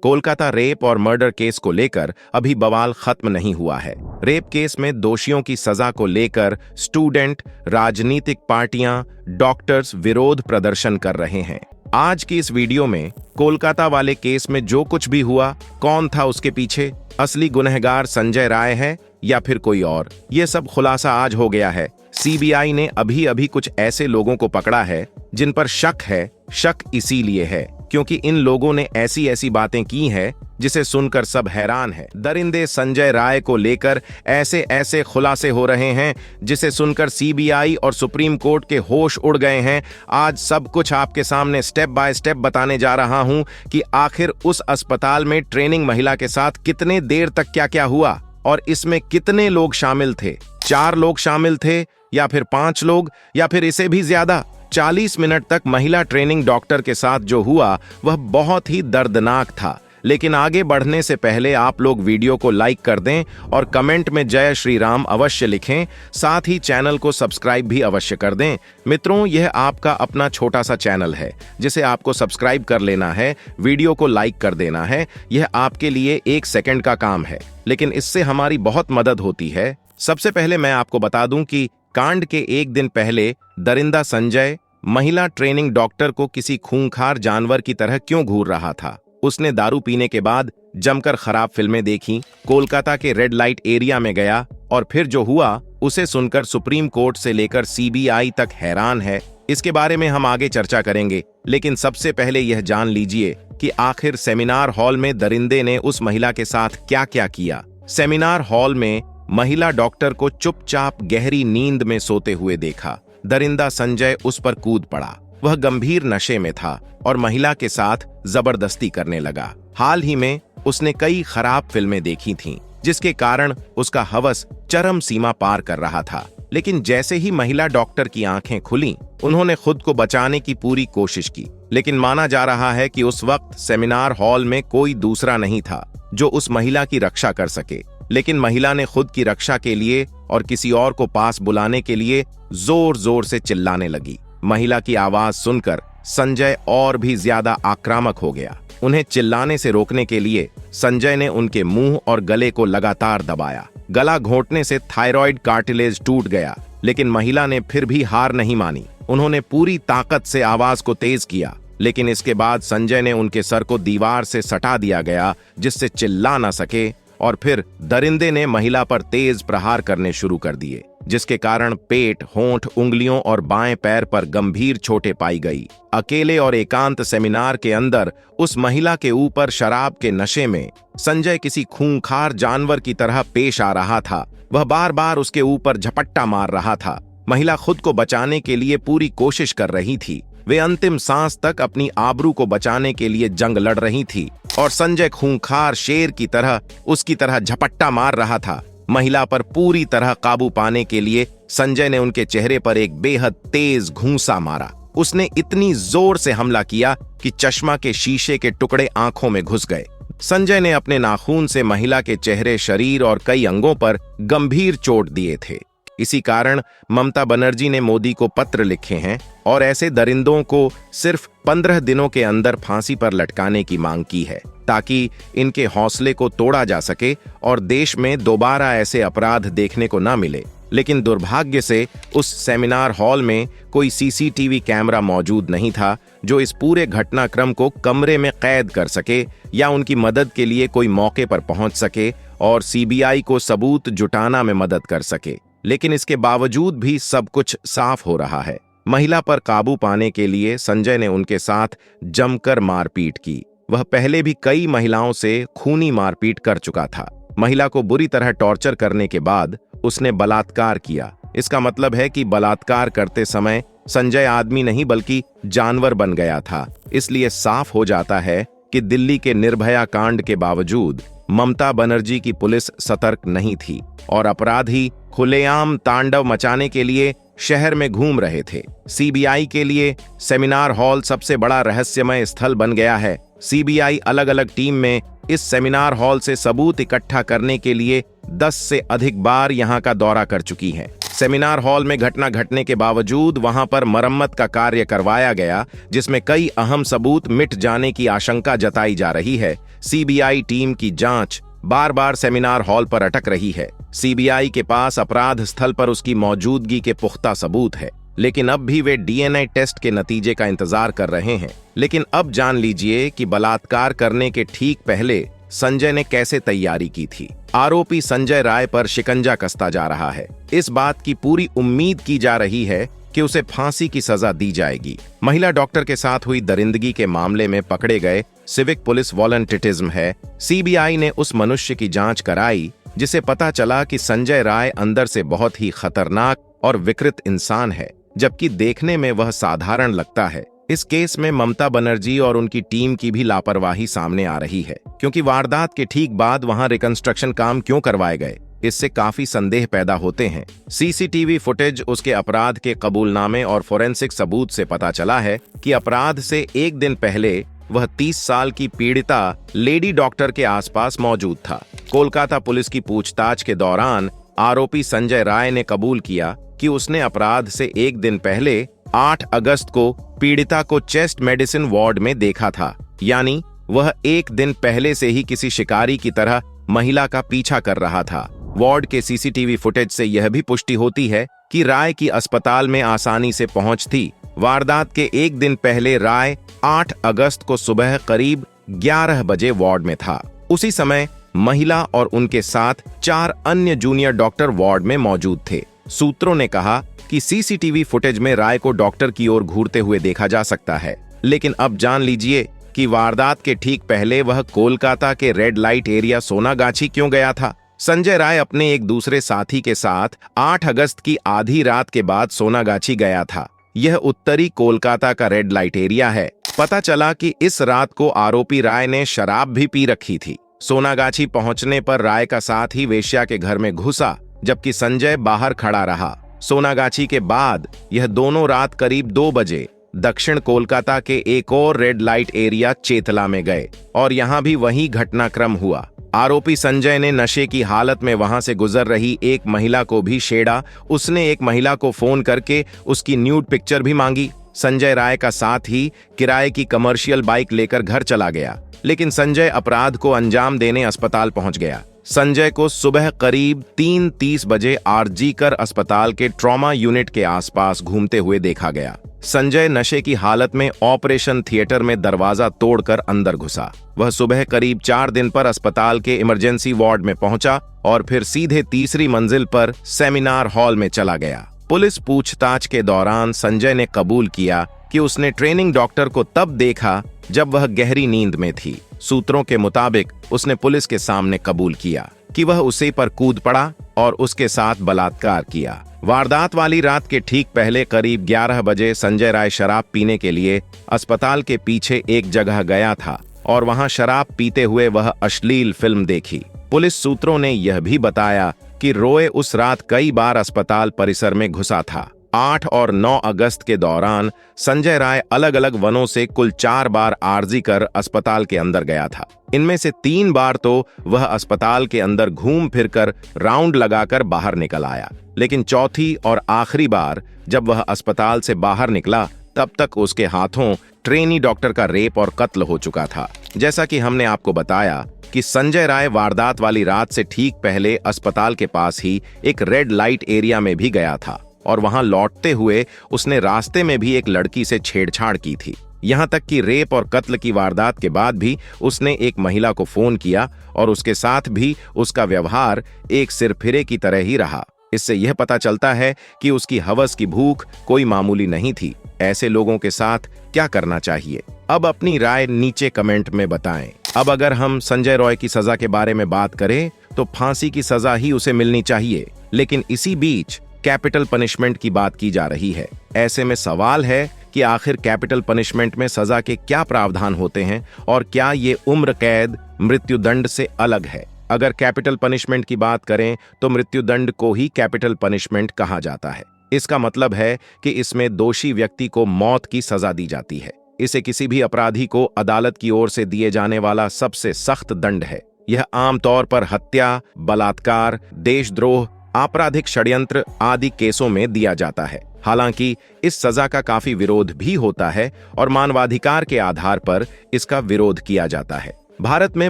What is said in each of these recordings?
Kolkata rape और murder case को लेकर अभी बवाल खत्म नहीं हुआ है। रेप केस में दोषियों की सजा को लेकर स्टूडेंट, राजनीतिक पार्टियां, डॉक्टर्स विरोध प्रदर्शन कर रहे हैं। आज की इस वीडियो में कोलकाता वाले केस में जो कुछ भी हुआ, कौन था उसके पीछे, असली गुनहगार संजय राय है या फिर कोई और, ये सब खुलासा आज हो गया है। सीबीआई ने अभी कुछ ऐसे लोगों को पकड़ा है जिन पर शक है। शक इसीलिए है क्योंकि इन लोगों ने ऐसी बातें की हैं जिसे सुनकर सब हैरान है। दरिंदे संजय राय को लेकर ऐसे खुलासे हो रहे हैं जिसे सुनकर सीबीआई और सुप्रीम कोर्ट के होश उड़ गए हैं। आज सब कुछ आपके सामने स्टेप बाय स्टेप बताने जा रहा हूं कि आखिर उस अस्पताल में ट्रेनिंग महिला के साथ कितने देर तक क्या हुआ और इसमें कितने लोग शामिल थे। 4 लोग शामिल थे या फिर 5 लोग या फिर इसे भी ज्यादा। 40 मिनट तक महिला ट्रेनिंग डॉक्टर के साथ जो हुआ वह बहुत ही दर्दनाक था। लेकिन आगे बढ़ने से पहले आप लोग वीडियो को लाइक कर दें और कमेंट में जय श्री राम अवश्य लिखें। साथ ही चैनल को सब्सक्राइब भी अवश्य कर दें। मित्रों, यह आपका अपना छोटा सा चैनल है जिसे आपको सब्सक्राइब कर लेना है, वीडियो को लाइक कर देना है। यह आपके लिए 1 सेकंड का काम है, लेकिन इससे हमारी बहुत मदद होती है। सबसे पहले मैं आपको बता दूं कि कांड के 1 दिन पहले दरिंदा संजय महिला ट्रेनिंग डॉक्टर को किसी खूंखार जानवर की तरह क्यों घूर रहा था। उसने दारू पीने के बाद जमकर खराब फिल्में देखी, कोलकाता के रेड लाइट एरिया में गया और फिर जो हुआ उसे सुनकर सुप्रीम कोर्ट से लेकर सीबीआई तक हैरान है। इसके बारे में हम आगे चर्चा करेंगे, लेकिन सबसे पहले यह जान लीजिए कि आखिर सेमिनार हॉल में दरिंदे ने उस महिला के साथ क्या किया। सेमिनार हॉल में महिला डॉक्टर को चुपचाप गहरी नींद में सोते हुए देखा। दरिंदा संजय उस पर कूद पड़ा। वह गंभीर नशे में था और महिला के साथ जबरदस्ती करने लगा। हाल ही में उसने कई खराब फिल्में देखी थीं, जिसके कारण उसका हवस चरम सीमा पार कर रहा था। लेकिन जैसे ही महिला डॉक्टर की आंखें खुलीं, उन्होंने खुद को बचाने की पूरी कोशिश की। लेकिन माना जा रहा है कि उस वक्त सेमिनार हॉल में कोई दूसरा नहीं था जो उस महिला की रक्षा कर सके। लेकिन महिला ने खुद की रक्षा के लिए और किसी और को पास बुलाने के लिए जोर से चिल्लाने लगी। महिला की आवाज सुनकर संजय और भी ज्यादा आक्रामक हो गया। उन्हें चिल्लाने से रोकने के लिए संजय ने उनके मुंह और गले को लगातार दबाया। गला घोंटने से थायराइड कार्टिलेज टूट गया, लेकिन महिला ने फिर भी हार नहीं मानी। उन्होंने पूरी ताकत से आवाज को तेज किया, लेकिन इसके बाद संजय ने उनके सर को दीवार से सटा दिया गया जिससे चिल्ला ना सके। और फिर दरिंदे ने महिला पर तेज प्रहार करने शुरू कर दिए, जिसके कारण पेट, होंठ, उंगलियों और बाएं पैर पर गंभीर चोटें पाई गई। अकेले और एकांत सेमिनार के अंदर उस महिला के ऊपर शराब के नशे में संजय किसी खूंखार जानवर की तरह पेश आ रहा था। वह बार उसके ऊपर झपट्टा मार रहा था। महिला खुद को बचाने के लिए पूरी कोशिश कर रही थी। वे अंतिम सांस तक अपनी आबरू को बचाने के लिए जंग लड़ रही थी और संजय खूंखार शेर की तरह उसकी तरह झपट्टा मार रहा था। महिला पर पूरी तरह काबू पाने के लिए संजय ने उनके चेहरे पर एक बेहद तेज घूंसा मारा। उसने इतनी जोर से हमला किया कि चश्मा के शीशे के टुकड़े आंखों में घुस गए। संजय ने अपने नाखून से महिला के चेहरे, शरीर और कई अंगों पर गंभीर चोट दिए थे। इसी कारण ममता बनर्जी ने मोदी को पत्र लिखे हैं और ऐसे दरिंदों को सिर्फ 15 दिनों के अंदर फांसी पर लटकाने की मांग की है, ताकि इनके हौसले को तोड़ा जा सके और देश में दोबारा ऐसे अपराध देखने को ना मिले। लेकिन दुर्भाग्य से उस सेमिनार हॉल में कोई सीसीटीवी कैमरा मौजूद नहीं था जो इस पूरे घटनाक्रम को कमरे में कैद कर सके या उनकी मदद के लिए कोई मौके पर पहुंच सके और सीबीआई को सबूत जुटाना में मदद कर सके। लेकिन इसके बावजूद भी सब कुछ साफ हो रहा है। महिला पर काबू पाने के लिए संजय ने उनके साथ जमकर मारपीट की। वह पहले भी कई महिलाओं से खूनी मारपीट कर चुका था। महिला को बुरी तरह टॉर्चर करने के बाद उसने बलात्कार किया। इसका मतलब है कि बलात्कार करते समय संजय आदमी नहीं बल्कि जानवर बन गया था। इसलिए साफ हो जाता है कि दिल्ली के निर्भया कांड के बावजूद ममता बनर्जी की पुलिस सतर्क नहीं थी और अपराधी खुलेआम तांडव मचाने के लिए शहर में घूम रहे थे। सीबीआई के लिए सेमिनार हॉल सबसे बड़ा रहस्यमय स्थल बन गया है। सीबीआई अलग अलग टीम में इस सेमिनार हॉल से सबूत इकट्ठा करने के लिए 10 से अधिक बार यहां का दौरा कर चुकी है। सेमिनार हॉल में घटना घटने के बावजूद वहां पर मरम्मत का कार्य करवाया गया, जिसमें कई अहम सबूत मिट जाने की आशंका जताई जा रही है। सीबीआई टीम की जांच बार बार सेमिनार हॉल पर अटक रही है। सीबीआई के पास अपराध स्थल पर उसकी मौजूदगी के पुख्ता सबूत है, लेकिन अब भी वे डीएनए टेस्ट के नतीजे का इंतजार कर रहे हैं। लेकिन अब जान लीजिए कि बलात्कार करने के ठीक पहले संजय ने कैसे तैयारी की थी। आरोपी संजय राय पर शिकंजा कसता जा रहा है। इस बात की पूरी उम्मीद की जा रही है कि उसे फांसी की सजा दी जाएगी। महिला डॉक्टर के साथ हुई दरिंदगी के मामले में पकड़े गए सिविक पुलिस वॉलंटियरिज्म है। सीबीआई ने उस मनुष्य की जांच कराई जिसे पता चला कि संजय राय अंदर से बहुत ही खतरनाक और विकृत इंसान है, जबकि देखने में वह साधारण लगता है। इस केस में ममता बनर्जी और उनकी टीम की भी लापरवाही सामने आ रही है, क्योंकि वारदात के ठीक बाद वहां रिकंस्ट्रक्शन काम क्यों करवाए गए, इससे काफी संदेह पैदा होते हैं। सीसीटीवी फुटेज, उसके अपराध के कबूलनामे और फोरेंसिक सबूत से पता चला है कि अपराध से एक दिन पहले वह 30 साल की पीड़िता लेडी डॉक्टर के आसपास मौजूद था। कोलकाता पुलिस की पूछताछ के दौरान आरोपी संजय राय ने कबूल किया कि उसने अपराध से एक दिन पहले 8 अगस्त को पीड़िता को चेस्ट मेडिसिन वार्ड में देखा था, यानी वह एक दिन पहले से ही किसी शिकारी की तरह महिला का पीछा कर रहा था। वार्ड के सीसीटीवी फुटेज से यह भी पुष्टि होती है कि राय की अस्पताल में आसानी से पहुंच थी। वारदात के एक दिन पहले राय 8 अगस्त को सुबह करीब 11 बजे वार्ड में था। उसी समय महिला और उनके साथ 4 अन्य जूनियर डॉक्टर वार्ड में मौजूद थे। सूत्रों ने कहा कि सीसीटीवी फुटेज में राय को डॉक्टर की ओर घूरते हुए देखा जा सकता है। लेकिन अब जान लीजिए कि वारदात के ठीक पहले वह कोलकाता के रेड लाइट एरिया सोनागाछी क्यों गया था। संजय राय अपने एक दूसरे साथी के साथ 8 अगस्त की आधी रात के बाद सोनागाछी गया था। यह उत्तरी कोलकाता का रेड लाइट एरिया है। पता चला कि इस रात को आरोपी राय ने शराब भी पी रखी थी। सोनागाछी पहुंचने पर राय का साथ ही वेश्या के घर में घुसा, जबकि संजय बाहर खड़ा रहा। सोनागाछी के बाद यह दोनों रात करीब 2 बजे दक्षिण कोलकाता के एक और रेड लाइट एरिया चेतला में गए और यहां भी वही घटनाक्रम हुआ। आरोपी संजय ने नशे की हालत में वहां से गुजर रही एक महिला को भी छेड़ा। उसने एक महिला को फोन करके उसकी न्यूड पिक्चर भी मांगी। संजय राय का साथ ही किराए की कमर्शियल बाइक लेकर घर चला गया, लेकिन संजय अपराध को अंजाम देने अस्पताल पहुंच गया। संजय को सुबह करीब 3:30 बजे आरजीकर अस्पताल के ट्रॉमा यूनिट के आसपास घूमते हुए देखा गया। संजय नशे की हालत में ऑपरेशन थिएटर में दरवाजा तोड़कर अंदर घुसा। वह सुबह करीब 4 दिन पर अस्पताल के इमरजेंसी वार्ड में पहुंचा और फिर सीधे तीसरी मंजिल पर सेमिनार हॉल में चला गया। पुलिस पूछताछ के दौरान संजय ने कबूल किया कि उसने ट्रेनिंग डॉक्टर को तब देखा जब वह गहरी नींद में थी। सूत्रों के मुताबिक उसने पुलिस के सामने कबूल किया कि वह उसे पर कूद पड़ा और उसके साथ बलात्कार किया। वारदात वाली रात के ठीक पहले करीब 11 बजे संजय राय शराब पीने के लिए अस्पताल के पीछे एक जगह गया था और वहां शराब पीते हुए वह अश्लील फिल्म देखी। पुलिस सूत्रों ने यह भी बताया कि रॉय उस रात कई बार अस्पताल परिसर में घुसा था। 8 और 9 अगस्त के दौरान संजय राय अलग अलग वनों से कुल 4 बार आरजी कर अस्पताल के अंदर गया था। इनमें से 3 बार तो वह अस्पताल के अंदर घूम फिरकर राउंड लगाकर बाहर निकल आया, लेकिन चौथी और आखिरी बार जब वह अस्पताल से बाहर निकला तब तक उसके हाथों ट्रेनी डॉक्टर का रेप और कत्ल हो चुका था। जैसा कि हमने आपको बताया कि संजय राय वारदात वाली रात से ठीक पहले अस्पताल के पास ही एक रेड लाइट एरिया में भी गया था और वहां लौटते हुए उसने रास्ते में भी एक लड़की से छेड़छाड़ की थी। यहां तक कि रेप और कत्ल की वारदात के बाद भी उसने एक महिला को फोन किया और उसके साथ भी उसका व्यवहार एक सिरफिरे की तरह ही रहा। इससे यह पता चलता है कि उसकी हवस की भूख कोई मामूली नहीं थी। ऐसे लोगों के साथ क्या करना चाहिए? अब अपनी राय नीचे कमेंट में बताएं। अब अगर हम संजय रॉय की सजा के बारे में बात करें तो फांसी की सजा ही उसे मिलनी चाहिए, लेकिन इसी बीच कैपिटल पनिशमेंट की बात की जा रही है। ऐसे में सवाल है कि आखिर कैपिटल पनिशमेंट में सजा के क्या प्रावधान होते हैं और क्या ये उम्र कैद मृत्युदंड से अलग है? अगर कैपिटल पनिशमेंट की बात करें तो मृत्युदंड को ही कैपिटल पनिशमेंट कहा जाता है। इसका मतलब है कि इसमें दोषी व्यक्ति को मौत की सजा दी जाती है। इसे किसी भी अपराधी को अदालत की ओर से दिए जाने वाला सबसे सख्त दंड है। यह आमतौर पर हत्या, बलात्कार, देशद्रोह आपराधिक षड्यंत्र आदि केसों में दिया जाता है। हालांकि इस सजा का काफी विरोध भी होता है और मानवाधिकार के आधार पर इसका विरोध किया जाता है। भारत में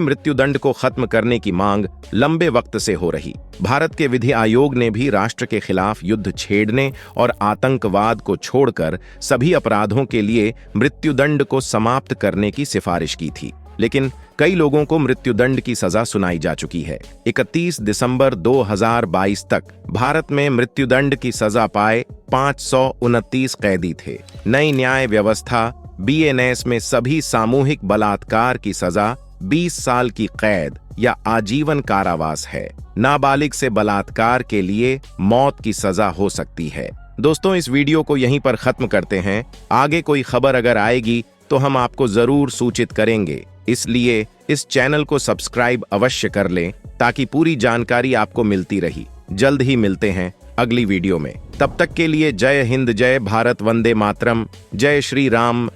मृत्युदंड को खत्म करने की मांग लंबे वक्त से हो रही। भारत के विधि आयोग ने भी राष्ट्र के खिलाफ युद्ध छेड़ने और आतंकवाद को छोड़कर सभी अपराधों के लिए मृत्युदंड को समाप्त करने की सिफारिश की थी, लेकिन कई लोगों को मृत्युदंड की सजा सुनाई जा चुकी है। 31 दिसंबर 2022 तक भारत में मृत्युदंड की सजा पाए 529 कैदी थे। नई न्याय व्यवस्था BNS में सभी सामूहिक बलात्कार की सजा 20 साल की कैद या आजीवन कारावास है। नाबालिग से बलात्कार के लिए मौत की सजा हो सकती है। दोस्तों, इस वीडियो को यहीं पर खत्म करते हैं। आगे कोई खबर अगर आएगी तो हम आपको जरूर सूचित करेंगे, इसलिए इस चैनल को सब्सक्राइब अवश्य कर लें ताकि पूरी जानकारी आपको मिलती रही। जल्द ही मिलते हैं अगली वीडियो में। तब तक के लिए जय हिंद, जय भारत, वंदे मातरम, जय श्री राम।